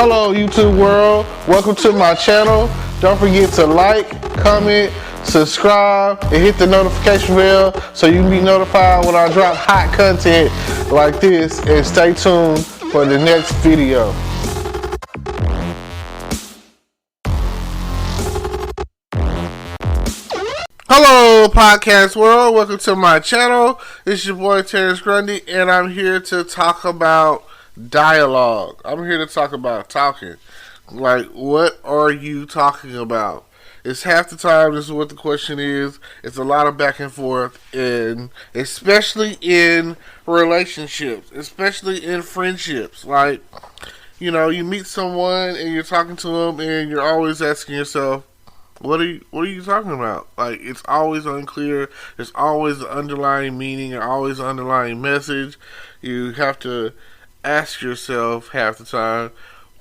Hello YouTube world, welcome to my channel. Don't forget to like, comment, subscribe, and hit the notification bell so you can be notified when I drop hot content like this, and stay tuned for the next video. Hello podcast world, welcome to my channel. It's your boy Terrence Grundy, and I'm here to talk about dialogue. I'm here to talk about talking. Like, what are you talking about? It's half the time, this is what the question is. It's a lot of back and forth, and especially in relationships, especially in friendships. Like, you know, you meet someone and you're talking to them and you're always asking yourself, what are you talking about? Like, it's always unclear. There's always an underlying meaning or always an underlying message. You have to ask yourself half the time,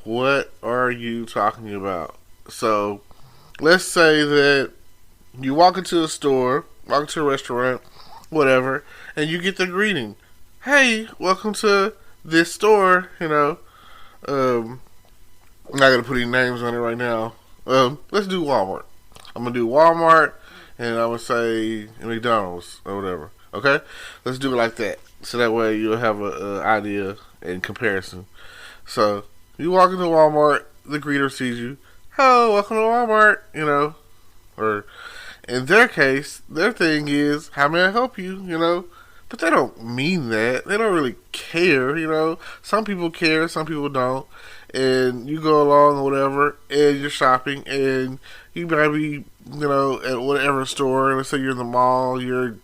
what are you talking about? So, let's say that you walk into a store, walk into a restaurant, whatever, and you get the greeting. Hey, welcome to this store, you know. I'm not going to put any names on it right now. Let's do Walmart. I'm going to do Walmart, and I'm going to say McDonald's or whatever. Okay? Let's do it like that. So that way you'll have an idea in comparison. So, you walk into Walmart, the greeter sees you. Hello, welcome to Walmart, you know. Or, in their case, their thing is, how may I help you, you know. But they don't mean that. They don't really care, you know. Some people care, some people don't. And you go along or whatever, and you're shopping, and you might be, you know, at whatever store. Let's say you're in the mall, you're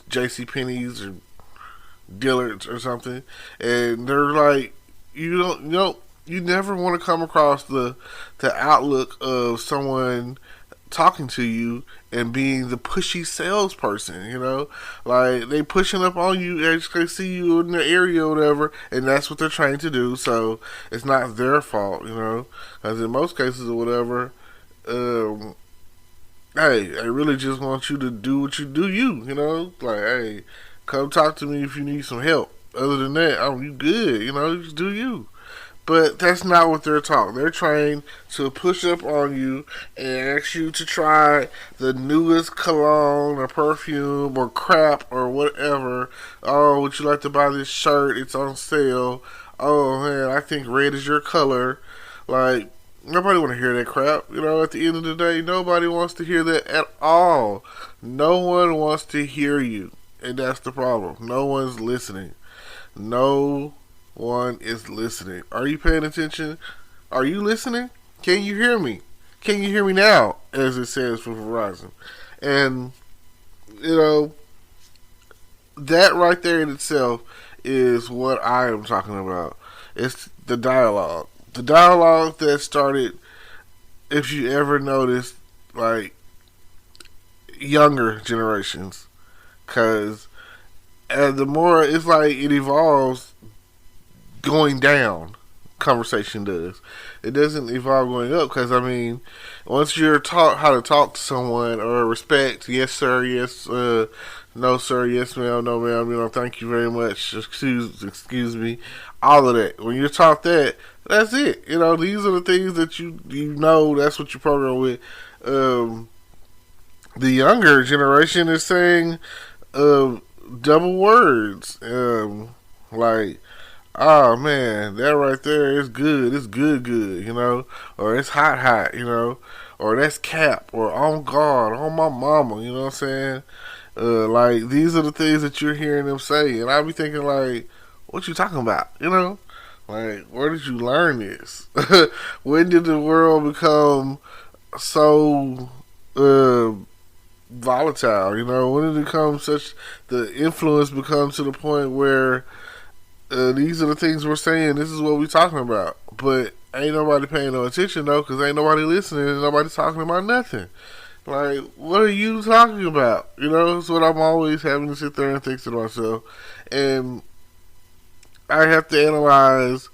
JCPenney's or Dillard's or something, and they're like, you never want to come across the outlook of someone talking to you and being the pushy salesperson, you know, like they pushing up on you as they see you in the area or whatever, and that's what they're trying to do. So it's not their fault, you know, because in most cases or whatever, hey, I really just want you to do what you do, you know, like, hey, come talk to me if you need some help. Other than that, you good, you know, just do you. But that's not what they're taught. They're trained to push up on you and ask you to try the newest cologne or perfume or crap or whatever. Oh, would you like to buy this shirt? It's on sale. Oh, man, I think red is your color. Like, nobody want to hear that crap. You know, at the end of the day, nobody wants to hear that at all. No one wants to hear you. And that's the problem. No one's listening. No one is listening. Are you paying attention? Are you listening? Can you hear me? Can you hear me now? As it says for Verizon. And, you know, that right there in itself is what I am talking about. It's the dialogue. The dialogue that started, if you ever noticed, like, younger generations. Because the more it's like it evolves, going down, conversation does. It doesn't evolve going up, because I mean, once you're taught how to talk to someone or respect, yes sir, yes, no sir, yes ma'am, no ma'am, you know, thank you very much, excuse me, all of that. When you're taught that, that's it. You know, these are the things that you know. That's what you program with. The younger generation is saying double words, like, oh man, that right there is good. It's good, you know, or it's hot, you know, or that's cap, or on guard, on my mama, you know what I'm saying? Like, these are the things that you're hearing them say, and I be thinking, like, what you talking about, you know? Like, where did you learn this? When did the world become so volatile, you know? When did it become the influence become to the point where these are the things we're saying, this is what we're talking about, but ain't nobody paying no attention though, because ain't nobody listening and nobody's talking about nothing. Like, what are you talking about? You know, that's what I'm always having to sit there and think to myself, and I have to analyze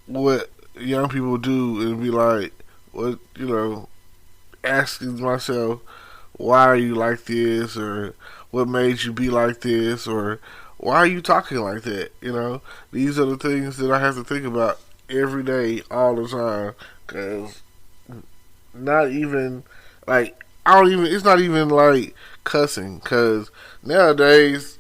what young people do and be like, what, you know, asking myself, why are you like this, or what made you be like this, or why are you talking like that? You know, these are the things that I have to think about every day, all the time. Cause not even like I don't even. It's not even like cussing. Cause nowadays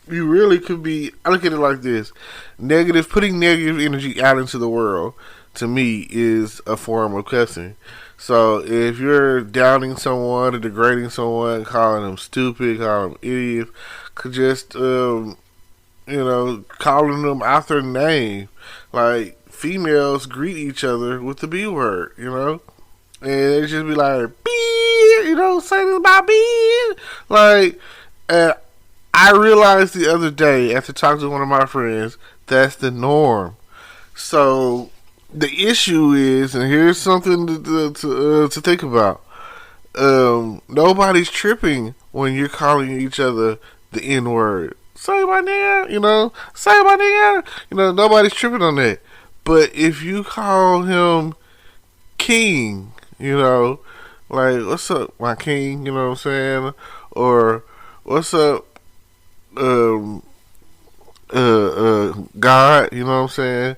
you really could be. I look at it like this: putting negative energy out into the world, to me, is a form of cussing. So if you're downing someone or degrading someone, calling them stupid, calling them idiot, could just calling them out their name. Like females greet each other with the B word, and they just be like, "B," saying about B, like. And I realized the other day after talking to one of my friends that's the norm. So the issue is, and here's something to think about. Nobody's tripping when you're calling each other the N word. Say my name, say my name. Nobody's tripping on that. But if you call him King, like, what's up, my king, you know what I'm saying? Or what's up, um, God, you know what I'm saying?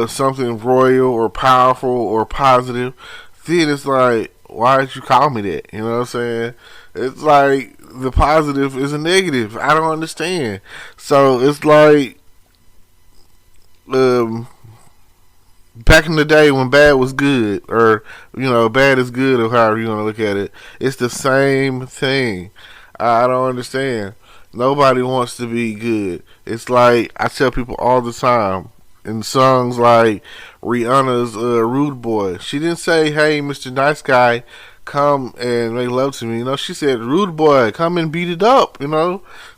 Something royal or powerful or positive. Then it's like, why did you call me that? You know what I'm saying? It's like the positive is a negative. I don't understand. So it's like, um, back in the day when bad was good, or bad is good, or however you want to look at it, it's the same thing. I don't understand. Nobody wants to be good. It's like I tell people all the time in songs like Rihanna's "Rude Boy." She didn't say, "Hey, Mr. Nice Guy, come and make love to me." She said, "Rude Boy, come and beat it up."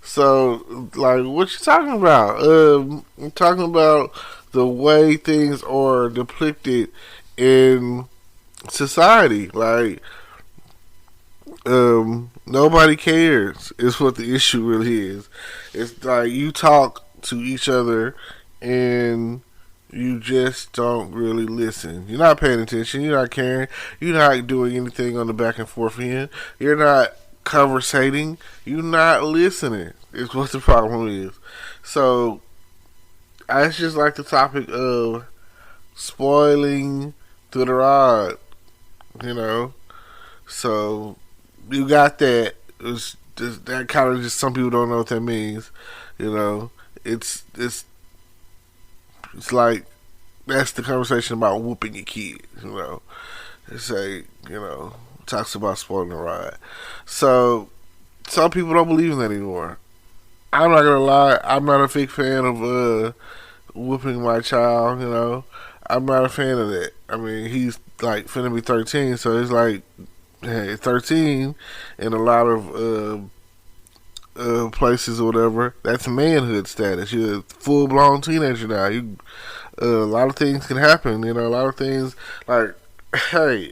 So like, what you talking about? I'm talking about the way things are depicted in society. Like, nobody cares is what the issue really is. It's like you talk to each other and you just don't really listen. You're not paying attention. You're not caring. You're not doing anything on the back and forth end. You're not conversating. You're not listening is what the problem is. So it's just like the topic of spoiling to the rod, you know. So you got that. It's just, that kind of just some people don't know what that means. It's like that's the conversation about whooping your kids. It's like talks about spoiling the ride. So some people don't believe in that anymore. I'm not gonna lie. I'm not a big fan of whooping my child. I'm not a fan of that. I mean, he's like finna be 13, so it's like, hey, 13 in a lot of places or whatever. That's manhood status. You're a full blown teenager now. A lot of things can happen. A lot of things like, hey,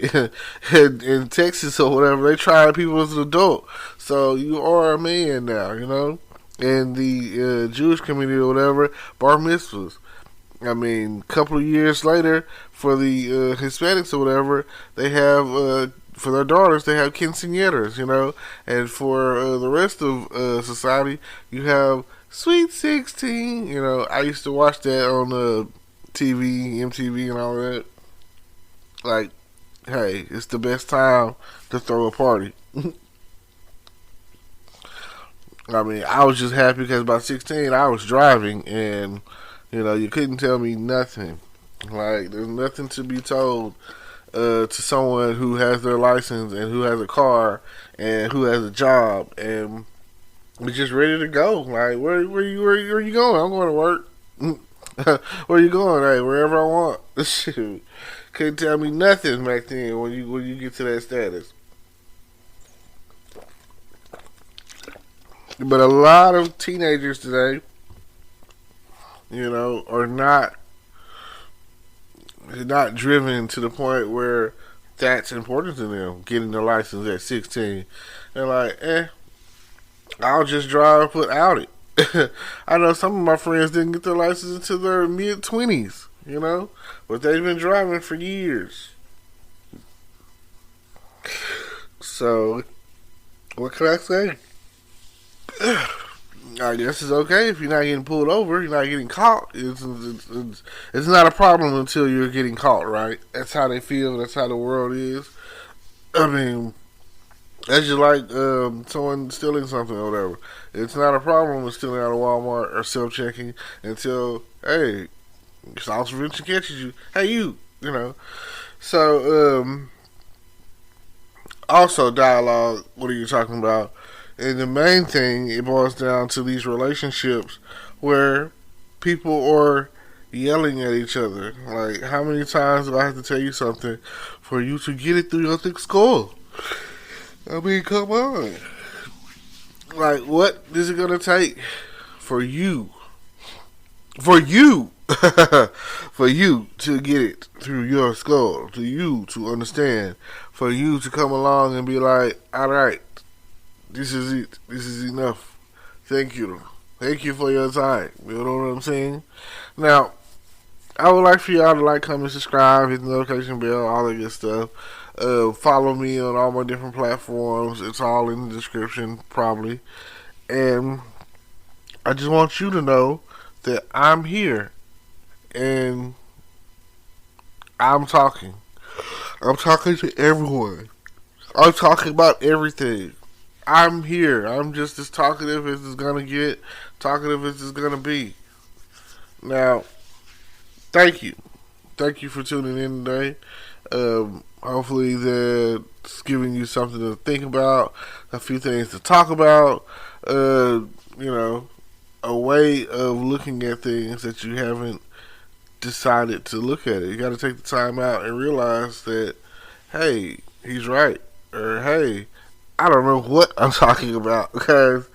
in Texas or whatever, they try people as an adult. So you are a man now. And the Jewish community or whatever, bar mitzvahs. I mean, a couple of years later, for the Hispanics or whatever, they have, for their daughters, they have quinceañeras, and for the rest of society, you have Sweet 16. I used to watch that on TV, MTV, and all that. Like, hey, it's the best time to throw a party. I mean, I was just happy because by 16 I was driving and, you couldn't tell me nothing. Like, there's nothing to be told to someone who has their license and who has a car and who has a job and is just ready to go. Like, where you going? I'm going to work. Where you going? Hey, wherever I want. Shoot. Couldn't tell me nothing back then when you get to that status. But a lot of teenagers today, are not driven to the point where that's important to them, getting their license at 16. They're like, I'll just drive without it. I know some of my friends didn't get their license until their mid-20s, but they've been driving for years. So, what can I say? I guess it's okay if you're not getting pulled over, you're not getting caught. It's not a problem until you're getting caught, right? That's how they feel. That's how the world is. I mean, that's just like someone stealing something or whatever. It's not a problem with stealing out of Walmart or self-checking until, hey, Officer Vincent catches you. Hey, you know. So, also dialogue, what are you talking about? And the main thing, it boils down to these relationships where people are yelling at each other. Like, how many times do I have to tell you something for you to get it through your thick skull? I mean, come on. Like, what is it going to take for you? For you! For you to get it through your skull. To you to understand. For you to come along and be like, alright, this is it. This is enough. Thank you. Thank you for your time. You know what I'm saying? Now, I would like for y'all to like, comment, subscribe, hit the notification bell, all that good stuff. Follow me on all my different platforms. It's all in the description, probably. And I just want you to know that I'm here. And I'm talking. I'm talking to everyone. I'm talking about everything. I'm here. I'm just as talkative as it's gonna get, talkative as it's gonna be. Now, thank you. Thank you for tuning in today. Hopefully that's giving you something to think about, a few things to talk about, a way of looking at things that you haven't decided to look at it. You got to take the time out and realize that, hey, he's right. Or, hey, I don't know what I'm talking about because,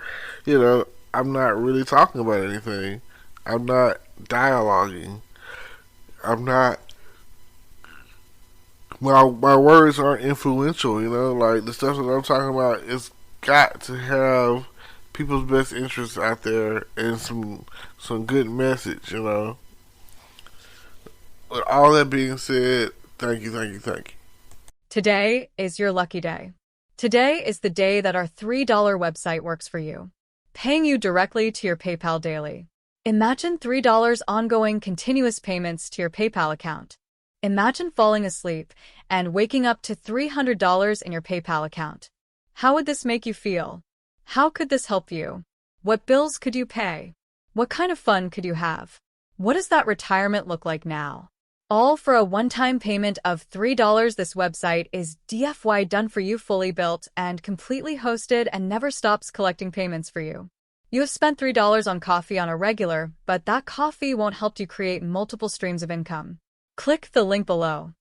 I'm not really talking about anything. I'm not dialoguing. I'm not. My words aren't influential, like the stuff that I'm talking about. It's got to have people's best interests out there and some good message, With all that being said, thank you. Today is your lucky day. Today is the day that our $3 website works for you, paying you directly to your PayPal daily. Imagine $3 ongoing continuous payments to your PayPal account. Imagine falling asleep and waking up to $300 in your PayPal account. How would this make you feel? How could this help you? What bills could you pay? What kind of fun could you have? What does that retirement look like now? All for a one-time payment of $3. This website is DFY done for you, fully built and completely hosted, and never stops collecting payments for you. You have spent $3 on coffee on a regular, but that coffee won't help you create multiple streams of income. Click the link below.